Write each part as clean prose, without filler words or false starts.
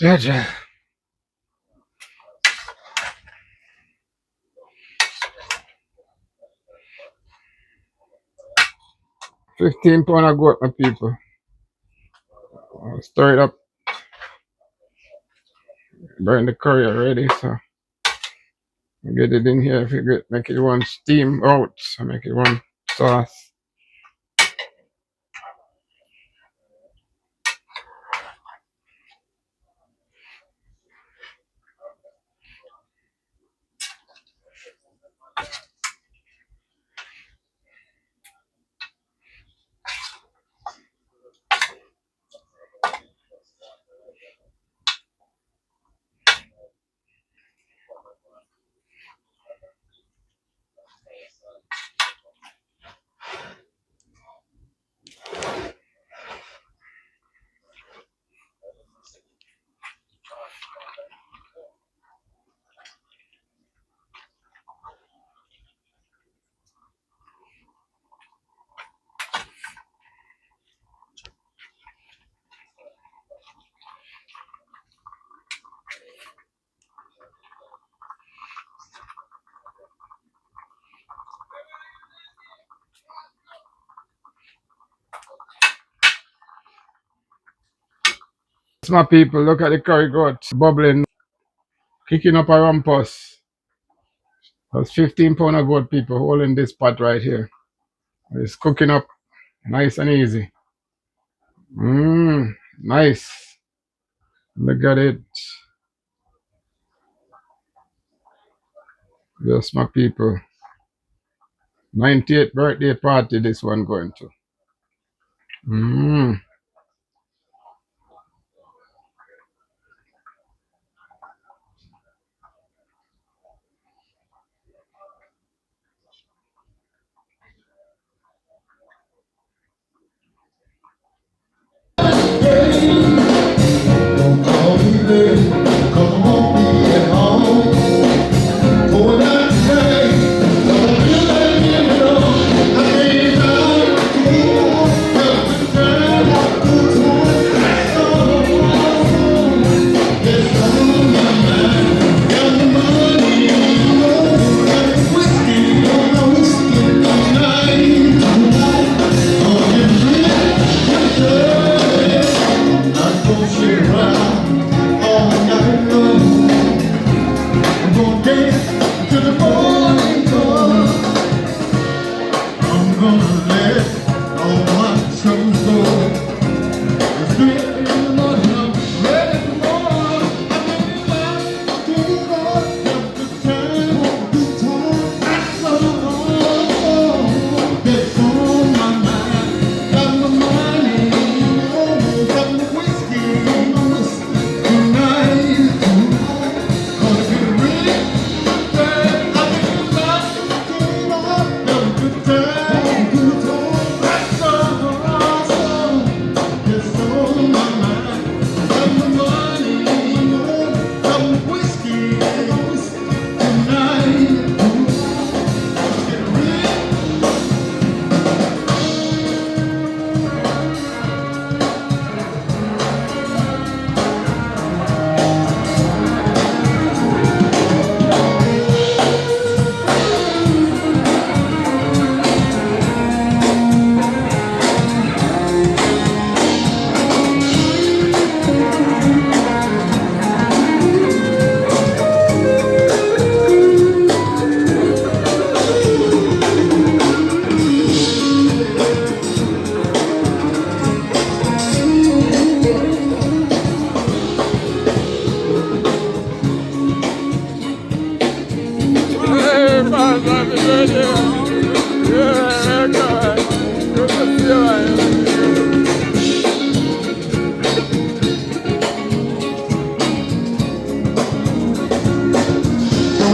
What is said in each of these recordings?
Gotcha. 15 pound of goat, my people. I'll stir it up. Burn the curry already, so get it in here. If you make it one steam out, so make it one sauce. My people, look at the curry goat bubbling, kicking up a rumpus. That's 15 pound of goat, people, holding this pot right here. It's cooking up nice and easy. Nice. Look at it. Yes, my people. 98th birthday party, this one going to. Mmm.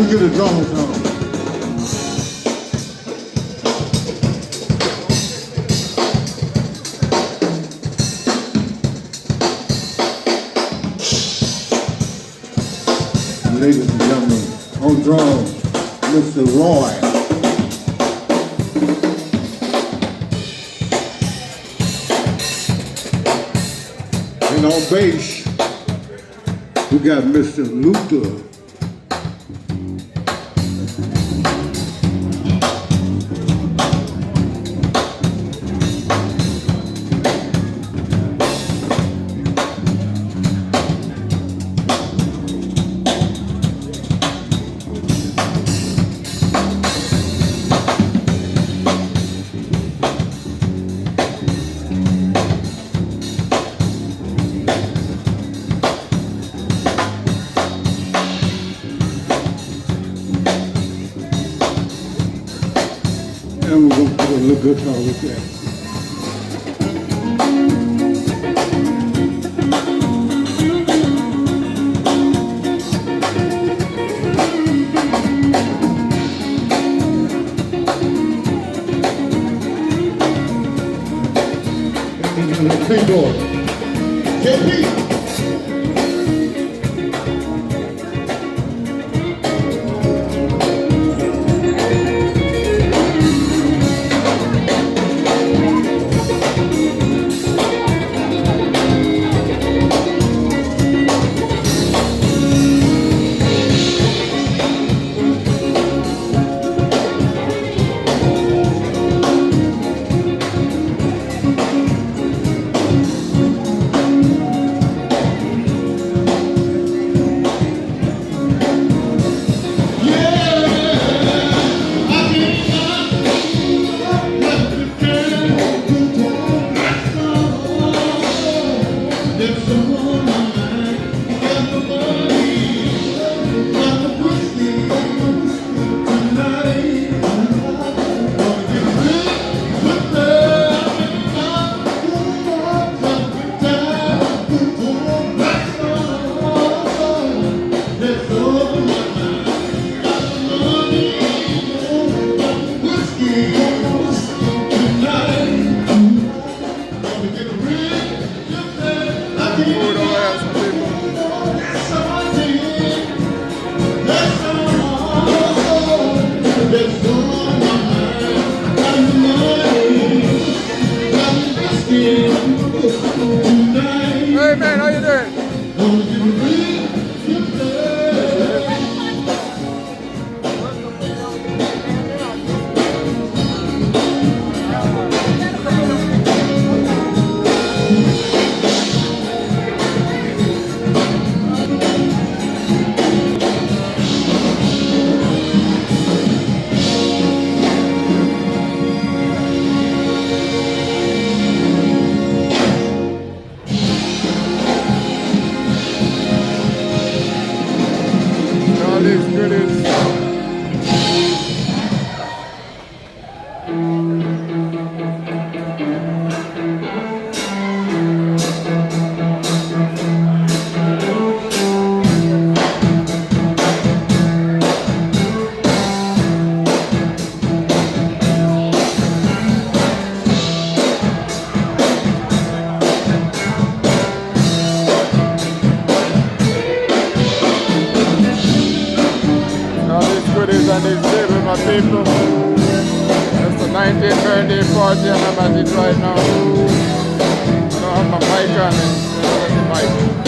Get a drums on. Ladies and gentlemen, on drums, Mr. Roy. And on bass, We got Mr. Luther. And we're going to put a little guitar with that. Keyboard. JP. Hey man, how you doing? All these goodies. Goodies on this table, my people. It's the 19th birthday party and I'm at it right now. I don't have my mic on it. I don't have the mic.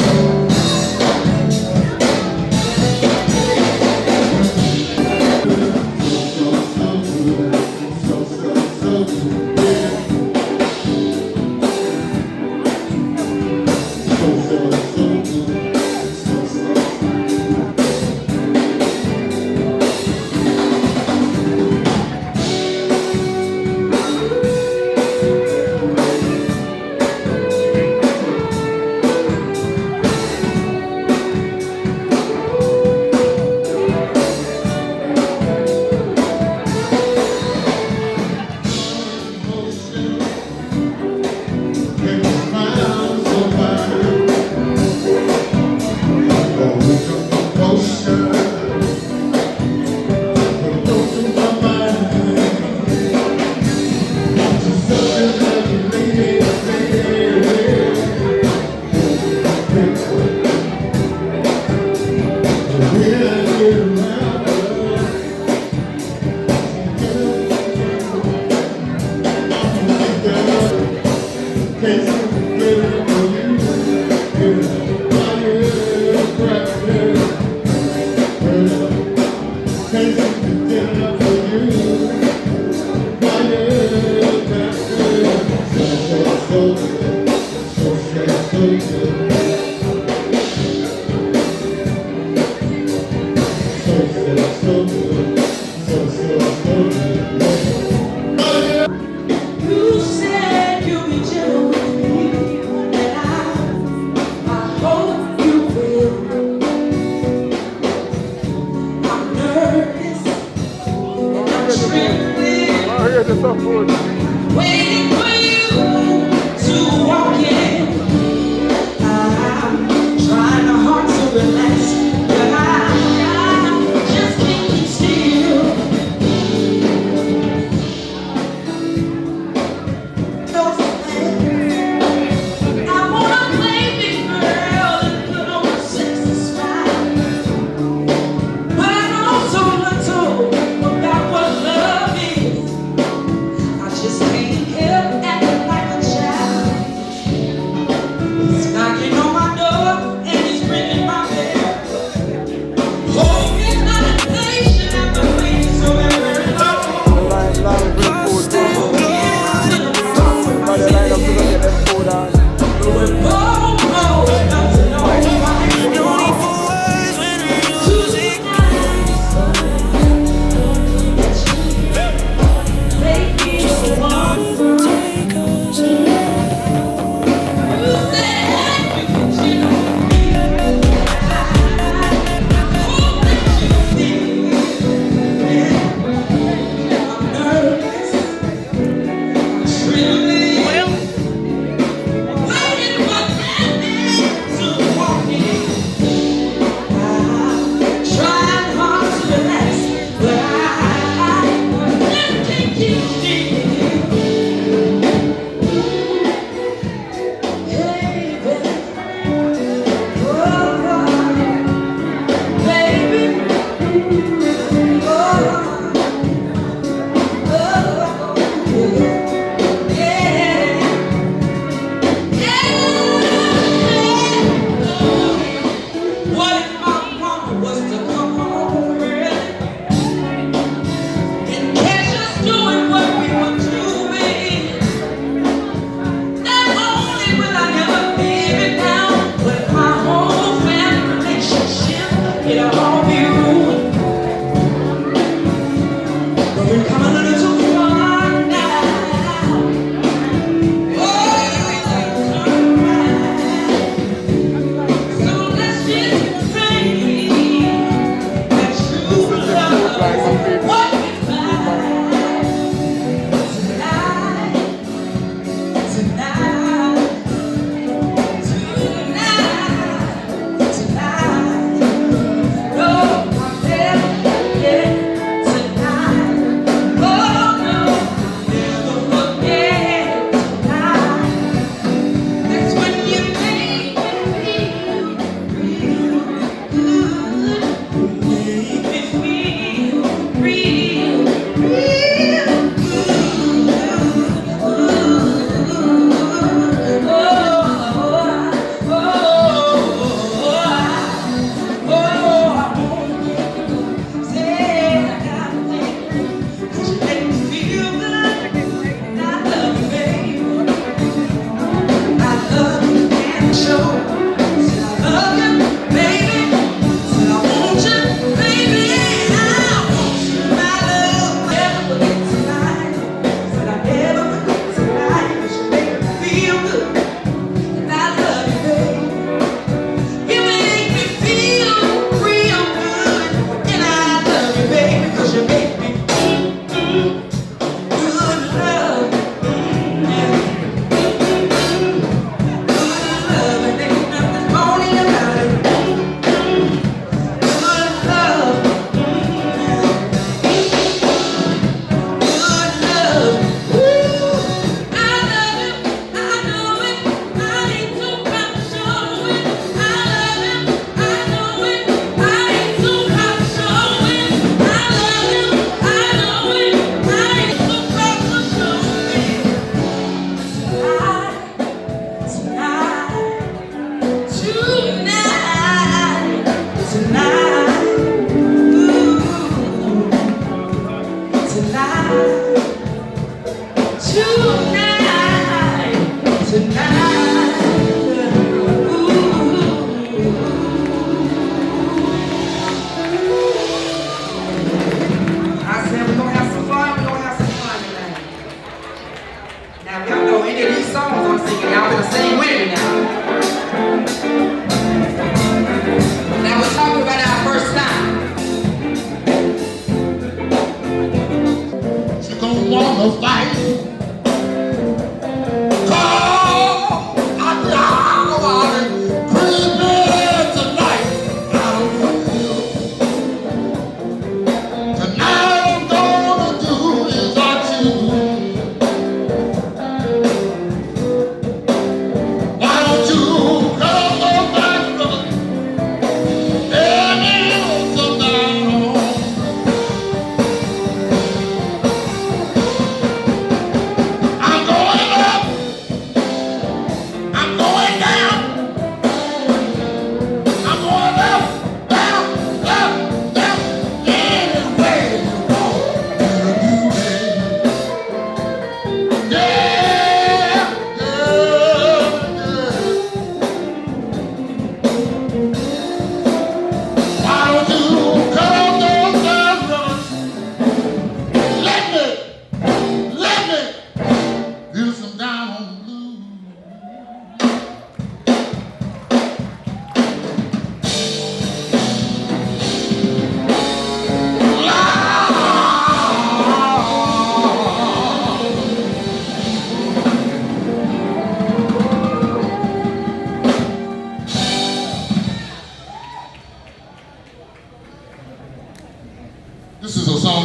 You said you'll be gentle with me, and I hope you will. I'm nervous and I'm trembling, Oh, here's some food. waiting for you to walk in. I'm trying to hard to relax, but I just can't keep still. I wanna play big girl and put on a sexy smile, but I know so little about what love is. I just can't help acting like a child. He's knocking on my door and he's ringing my bell.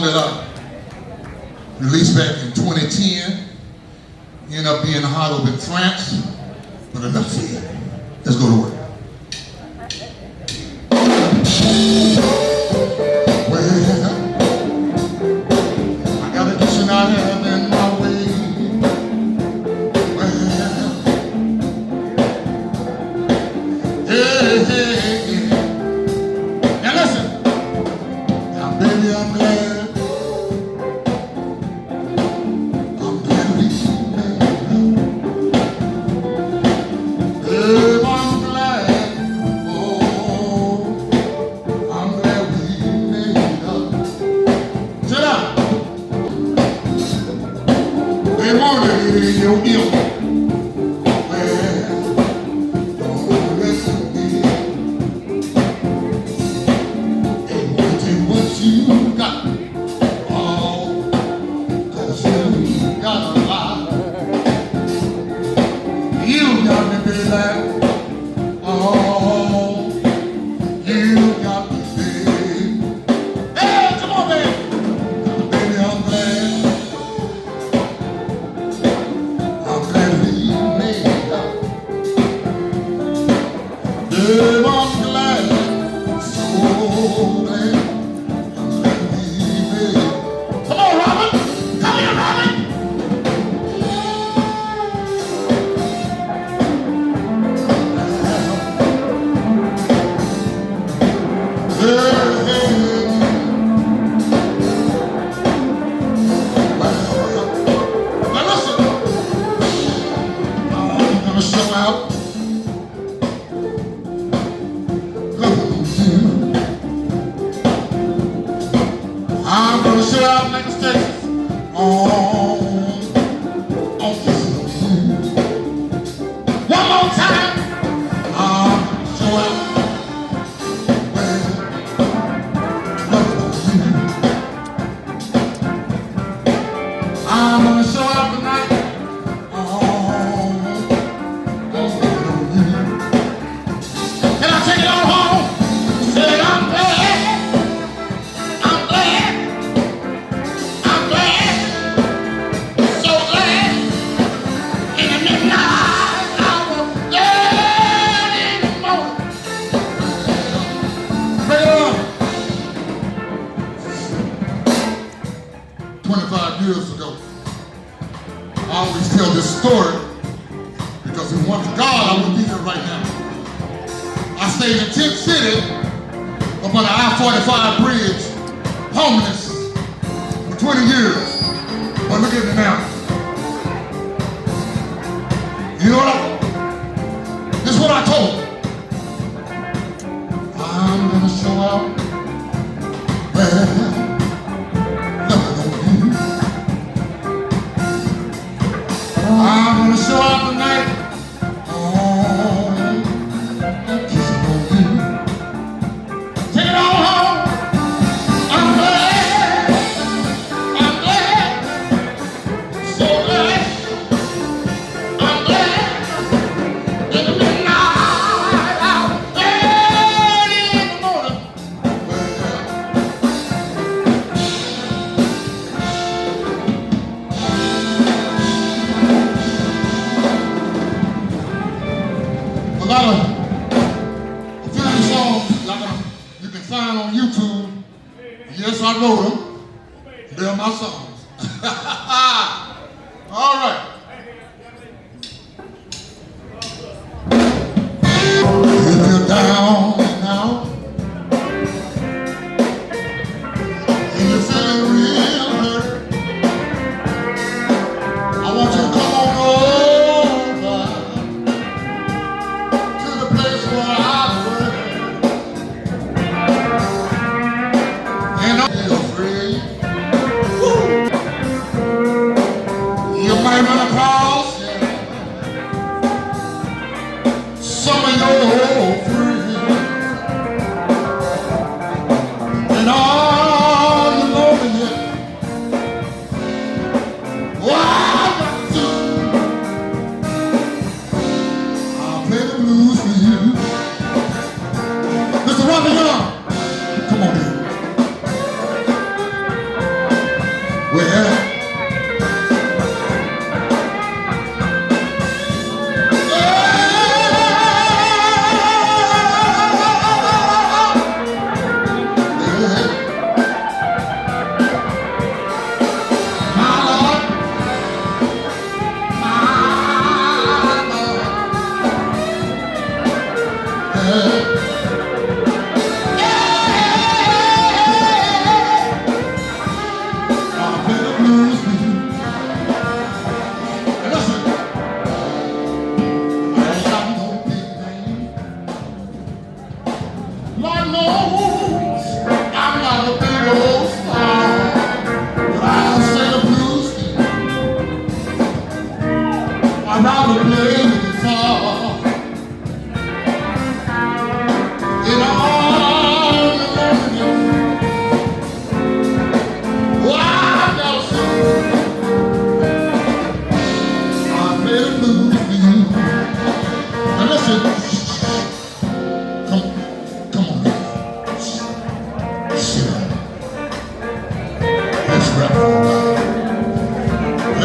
that I released back in 2010. Ended up being hot over in France, but enough said. Let's go to work. Well, I got a kitchen I have in my way. Well, hey, hey, hey. Now listen. Now, baby, I'm glad. I'm glad we made love. Babe, I'm glad. Oh, I'm glad we made love. Sit down. They wanted it in your ear. Well, don't listen to me. They want to take what you got. Oh, 'cause you got a lot. You got me, baby. Oh, you got me, baby. Hey, come on, baby. Baby, I'm glad. I'm glad we made love. Babe, I'm glad. So glad. I'm glad we made love. Come on, Robin. Come here, Robin. Now listen, I'm gonna show out. I'm gonna show out like a station on this. One more time. I'm gonna show out. Well, I'm gonna show out tonight. Can I take it on home? Say I'm glad, I'm glad, I'm glad, so glad. In the midnight hour, early in the morning. Pray on. 25 years ago, I always tell this story because if it wasn't for God, I wouldn't be here right now. I stayed in Tent City up on the I-45 bridge, homeless for 20 years. But look at me now. You know what? This is what I told him. I'm gonna show out. Well, nothing on you. I'm gonna show out tonight. Oh, I'm kissing on you. Take it on home. I'm glad. I'm glad. So glad. I'm glad. In the midnight hour, early in the morning. A lot of film songs like you can find on YouTube. Yes, I wrote them. They're my songs. All right. If you're down now and you're feeling real hurt, I want you to come on over to the place where I pray. And I'm afraid. Woo!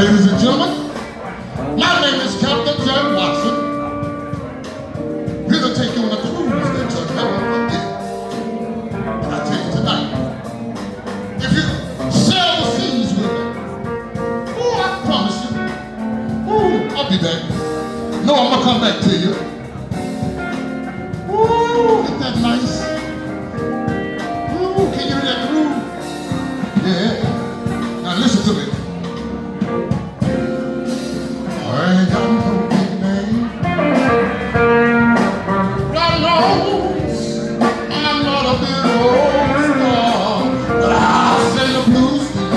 Ladies and gentlemen, my name is Captain John Watson. Here to take you on a cruise that you'll never forget. And I tell you tonight, if you sail the seas with me, oh, I promise you, oh, I'll be back. No, I'm gonna come back to you. Oh, isn't that nice? Oh, can you hear that groove? Yeah. Now listen to me. I ain't got no big name. God knows I'm not a big old star, but I'll sing the blues to you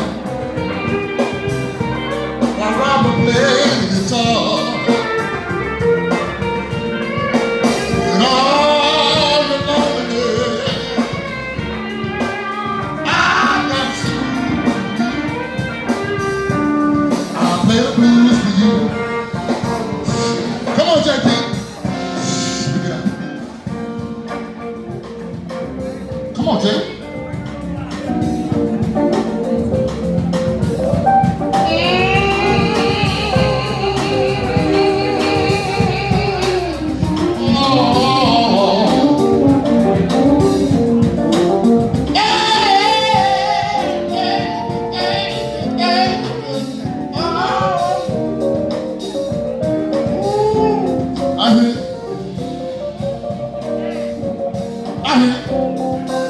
while Robert plays the guitar. And all the loneliness I've got to I'll play the blues for you. Come on, JP. Look it up. Come on, Jay.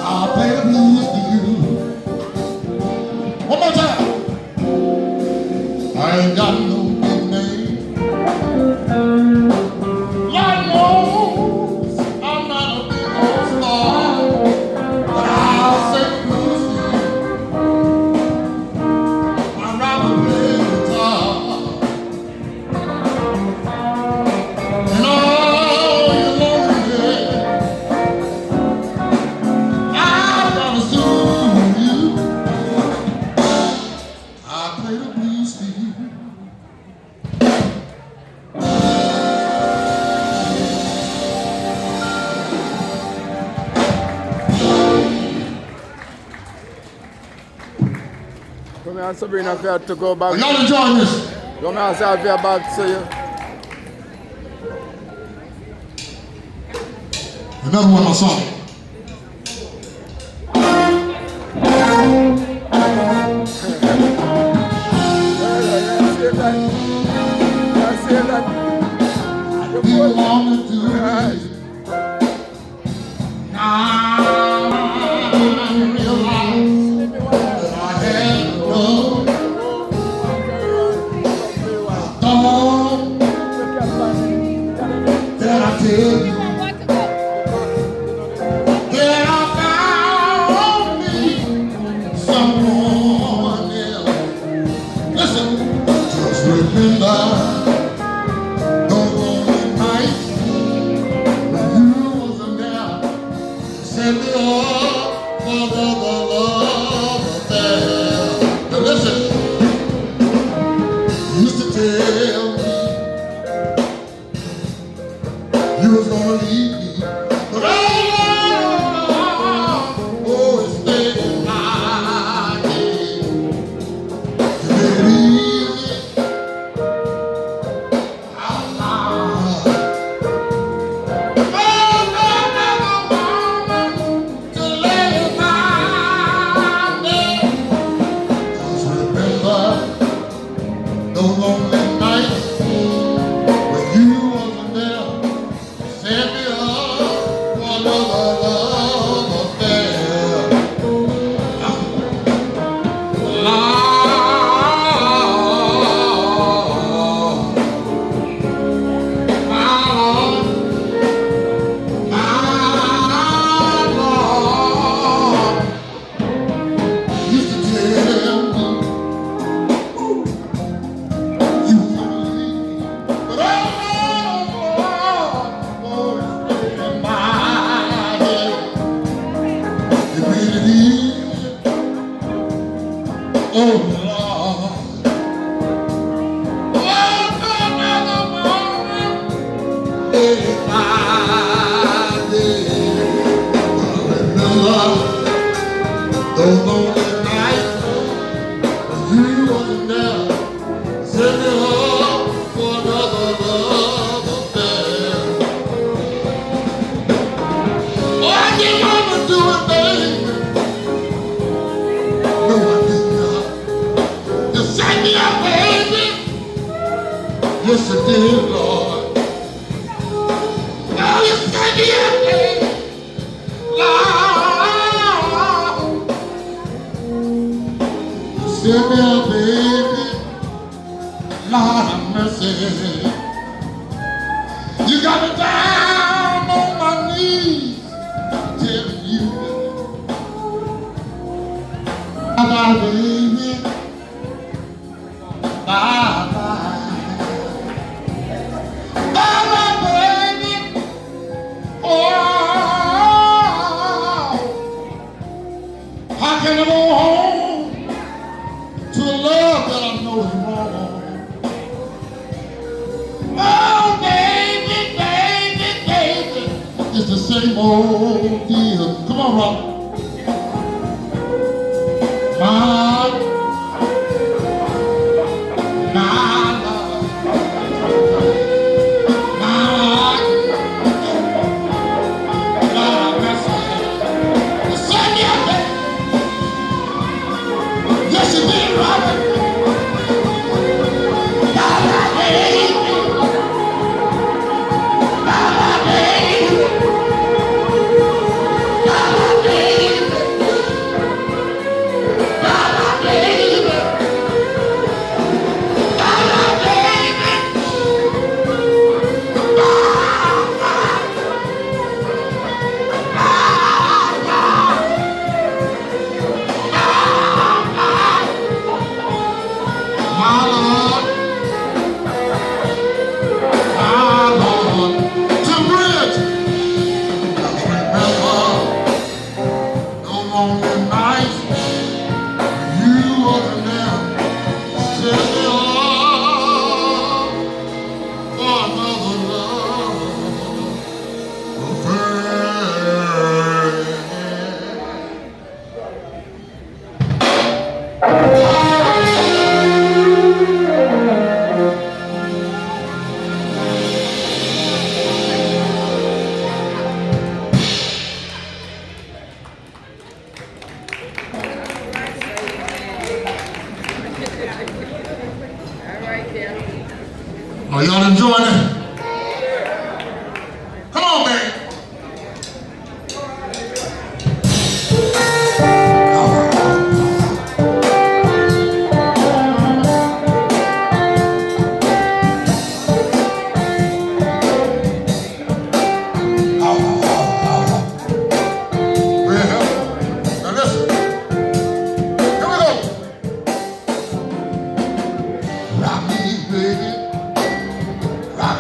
I'll play the blues for you. One more time. I ain't got no big name. Lord knows I'm not a big old star, but I'll sing the blues for you. I'd rather play the guitar. And all you lonely, I'll soothe you. I'll play the blues for you. Come here, Sabrina, if you have to go back. Are y'all enjoying this? Come here, say if you're back, see you. Another one of my songs. You want to do it. Now I realize that I had no thought that I tell you. Rock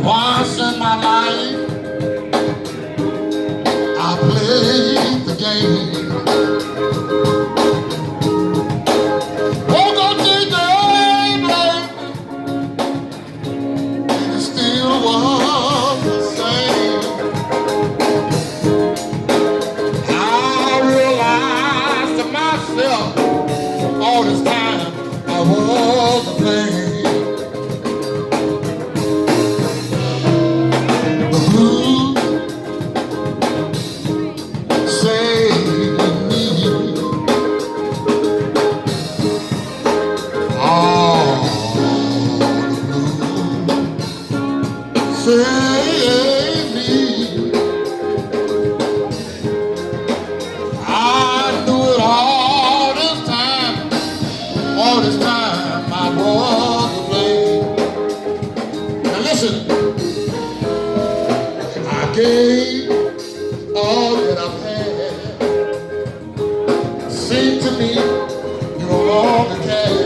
Once in my life, I played the game. Woke up today, and it still was the same. I realized to myself all this time I was to blame. Save me. I knew it all this time I was to blame. Now listen, I gave all that I've had. Seemed to me you no longer care.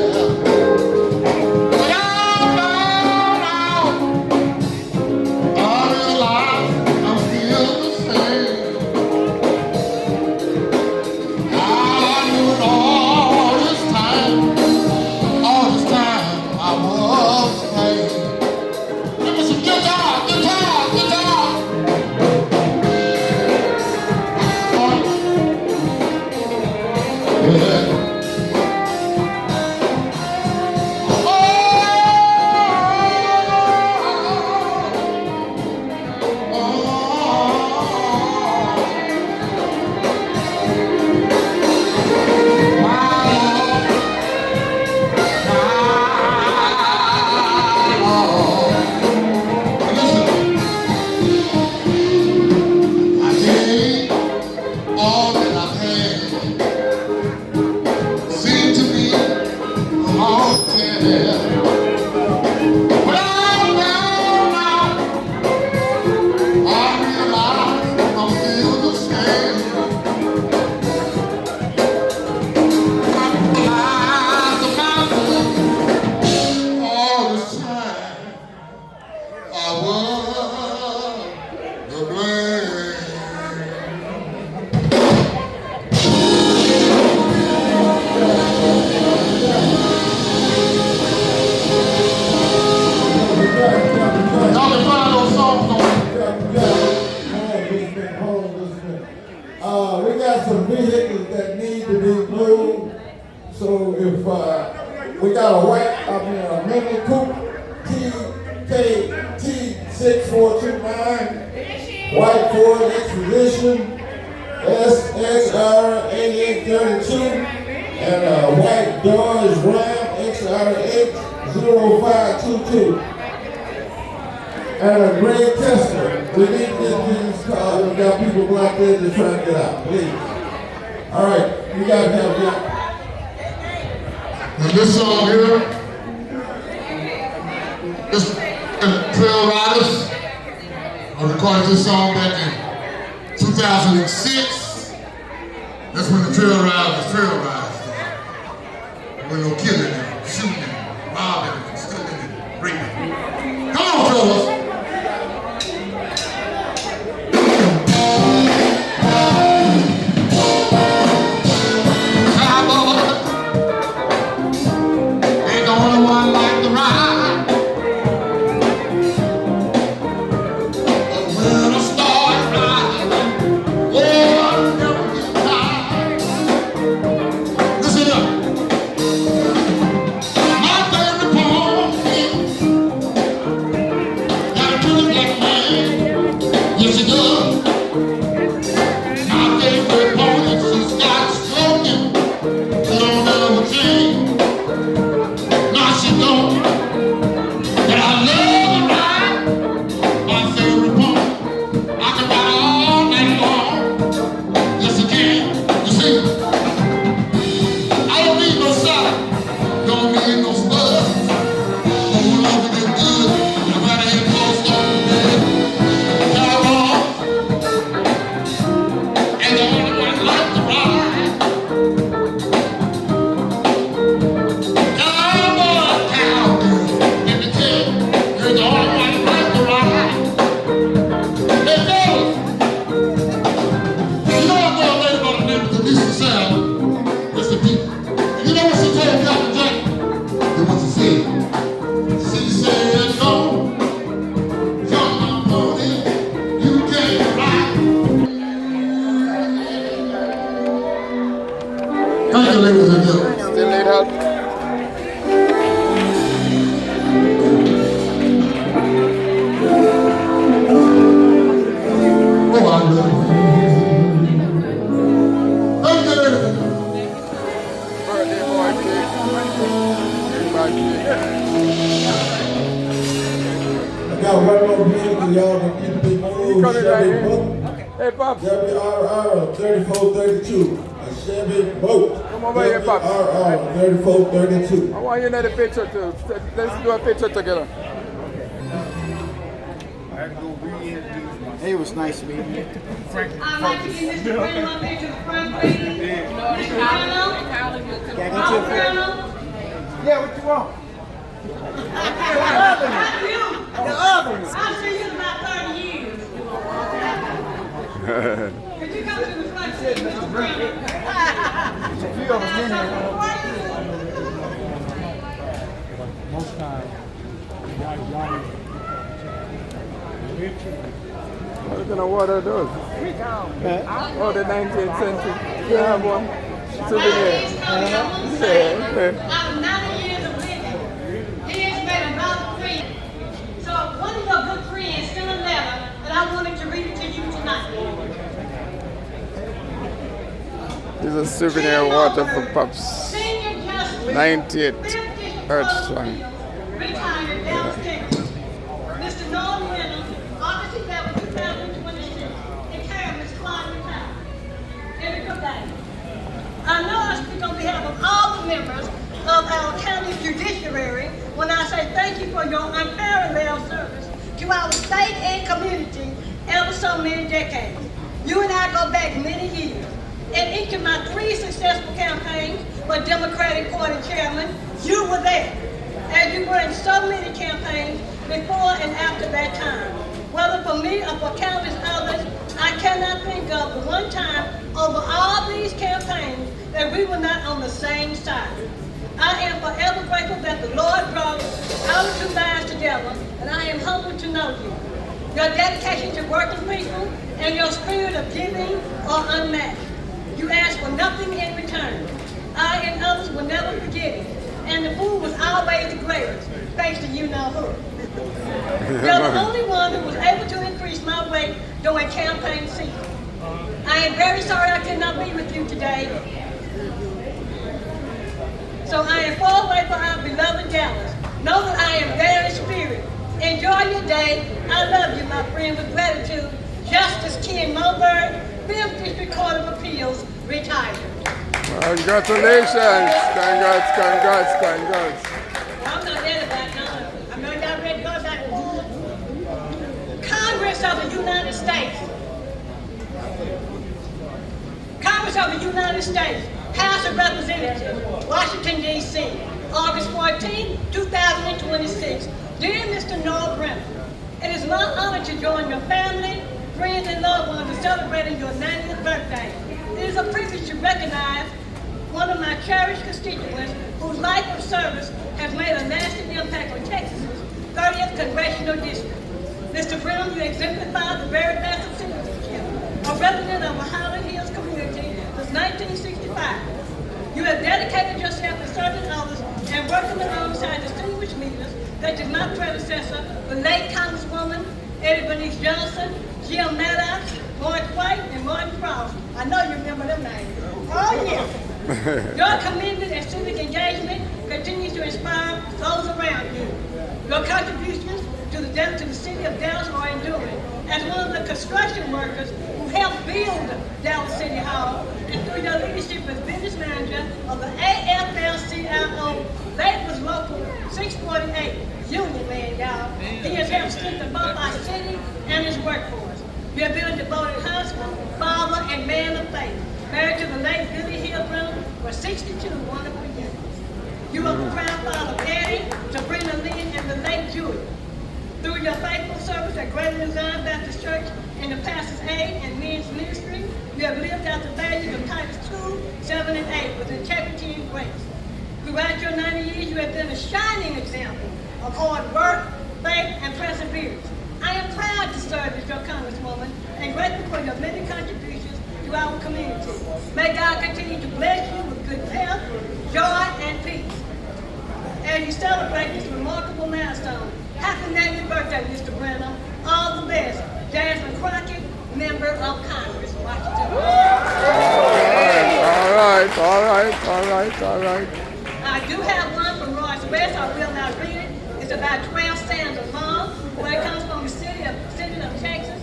We got some vehicles that need to be moved. So if we got a Mini Coupe TKT6429, white Ford Expedition SXR8832, and a white Dodge Ram XRX0522. And a gray Tesla. We need these cars. We got people out there to try to get out, please. All right, you guys have that. And this song here, this Trail Riders, I recorded this song back in 2006. That's when the Trail Riders was Trail Riders. There was no killing and shooting and robbing and stealing and raping. Come on, fellas. Thank you, ladies and gentlemen. Still need help? Oh, I love you. Thank you, ladies and gentlemen. Birthday boy cake. I got one more minute for y'all to get the big move. Cut it right Chevy here. boat. Hey, Pops. Chevy RR 3432. A Chevy boat. Come over here, Pops. RR 3432. I want you in the picture too. Let's do a picture together. Hey, it was nice meeting you. I'd like to get Mr. Brown up here to the front, please. Yeah, what you want? The oven. I'll see you in about 30 years. Could you come to the front, please, Mr. Brown? A few of us in here. Most times, y'all What kind of water those? Oh, the 19th century. You have one? Souvenir. Out of 90 years of living, he has made another friend. So one of your good friends sent a letter, and I wanted to read it to you tonight. This is a souvenir water for Pops. Senior Justice, 98th 50th Earth Song. retired downstairs. Mr. Norman Reynolds, August 11, 2022, in care of Ms. Clyde retired. Every good day. I know I speak on behalf of all the members of our county judiciary when I say thank you for your unparalleled service to our state and community ever so many decades. You and I go back many years. In each of my 3 successful campaigns for Democratic Party chairman, you were there. As you were in so many campaigns before and after that time. Whether for me or for countless others, I cannot think of the one time over all these campaigns that we were not on the same side. I am forever grateful that the Lord brought our 2 lives together, and I am humbled to know you. Your dedication to working people and your spirit of giving are unmatched. You ask for nothing in return. I and others will never forget it. And the food was always the greatest, thanks to you know who. You're the only one who was able to increase my weight during campaign season. I am very sorry I could not be with you today. So I am far away from our beloved Dallas. Know that I am there in spirit. Enjoy your day. I love you, my friend, with gratitude. Justice Ken Moberg, 5th District Court of Appeals, retired. Congratulations. Congrats, congrats, congrats. Well, I'm not ready about none. I know y'all ready to go back. Congress of the United States. Congress of the United States, House of Representatives, Washington, D.C., August 14, 2026. Dear Mr. Noel Brennan, it is my honor to join your family, friends, and loved ones in celebrating your 90th birthday. It is a privilege to recognize one of my cherished constituents whose life of service has made a lasting impact on Texas' 30th Congressional District. Mr. Brennan, you exemplify the very best of citizenship, a resident of the Highland Hills community since 1965. You have dedicated yourself to serving others and working alongside distinguished leaders such as my predecessor, the late Congresswoman Eddie Bernice Johnson, Jim Maddox, Lloyd White, and Martin Frost. I know you remember them names. Oh, yeah. Your commitment and civic engagement continues to inspire those around you. Your contributions to the city of Dallas are enduring. As one of the construction workers who helped build Dallas City Hall, and through your leadership as business manager of the AFL-CIO Labor's Local 648 Union, man, y'all, he has helped strengthen both our city and its workforce. You have been a devoted husband, father, and man of faith, married to the late Billy Hill Brennan for 62 wonderful years. You are the proud father of Eddie, Sabrina Lynn, and the late Julie. Through your faithful service at Greater Zion Baptist Church in the Pastor's Aid and Men's Ministry, you have lived out the values of Titus 2, 7, and 8 with integrity and grace. Throughout your 90 years, you have been a shining example of hard work, faith, and perseverance. I am proud to serve as your Congresswoman and grateful for your many contributions to our community. May God continue to bless you with good health, joy, and peace. As you celebrate this remarkable milestone, happy 90th birthday, Mr. Brennan. All the best. Jasmine Crockett, Member of Congress, Washington. All right. I do have one from Royce West. I will not read it. It's about 12 stanzas long. But it comes from the city of Texas,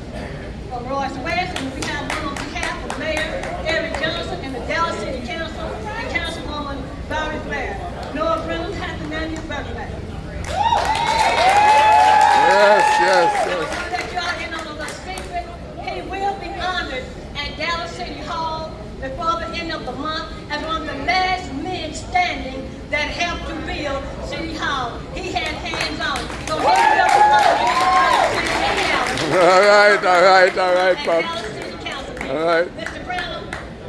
from Royce West. And we have one on behalf of Mayor Eric Johnson and the Dallas City Council and Councilwoman Barry Blair. Noel Brennan, happy 90th birthday. Yes. I want to let y'all in on a little secret. He will be honored at Dallas City Hall before the end of the month as one of the last men standing that helped to build City Hall. He had hands on it. So he will be honored at Dallas Pops. City Council. All right. Mr. Brennan,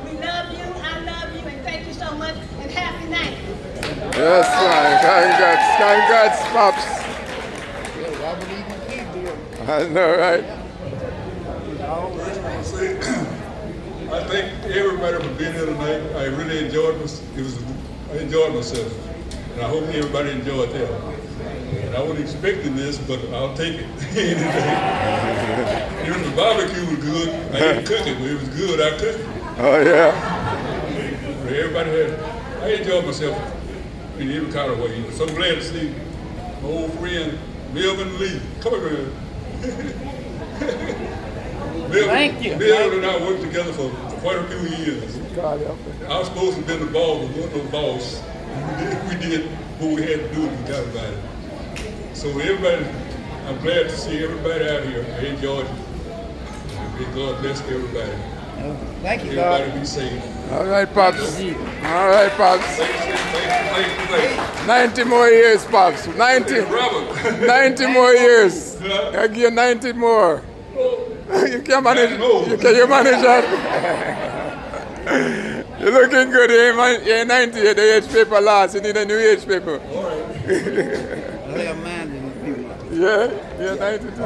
we love you, I love you, and thank you so much, and happy 90th. Yes, man. Congrats, Pops. I know, right? I thank everybody for being here tonight. I really enjoyed I enjoyed myself, and I hope everybody enjoyed that. And I wasn't expecting this, but I'll take it. Even the barbecue was good. I didn't cook it, but it was good. I cooked it. Oh yeah. But I enjoyed myself in every kind of way. So glad to see my old friend Melvin Lee. Come on, man. Thank you. Melvin and I worked together for quite a few years. I was supposed to be the boss, but wasn't no boss. We did what we had to do and we got about it. So everybody, I'm glad to see everybody out here. I enjoyed it. May God bless everybody. Thank you, Everybody God. be safe. All right, Pops. All right, Pops. Thank you. 90 more years, Pops. 90 more years. I give you 90 more. You can manage. You manage that. You're looking good. You're 90. The age paper last. You need a new age paper. Yeah, you're 92.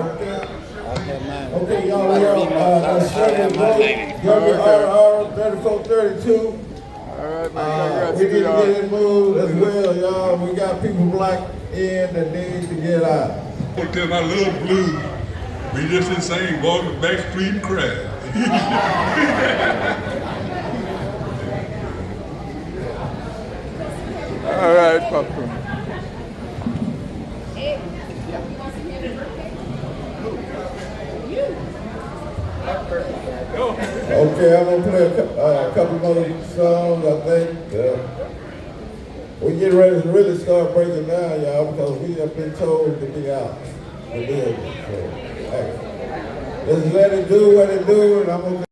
Okay, y'all, we are 3432. All right, man. We need to get in mood as well, y'all. We got people black in that need to get out. I tell my little blue, we just insane, walk the back street and cry. All right, Papa. Yo. Okay, I'm gonna play a couple more songs. I think we get ready to really start breaking down, y'all, because we have been told to be out the building. So, hey, just let it do what it do, and I'm gonna.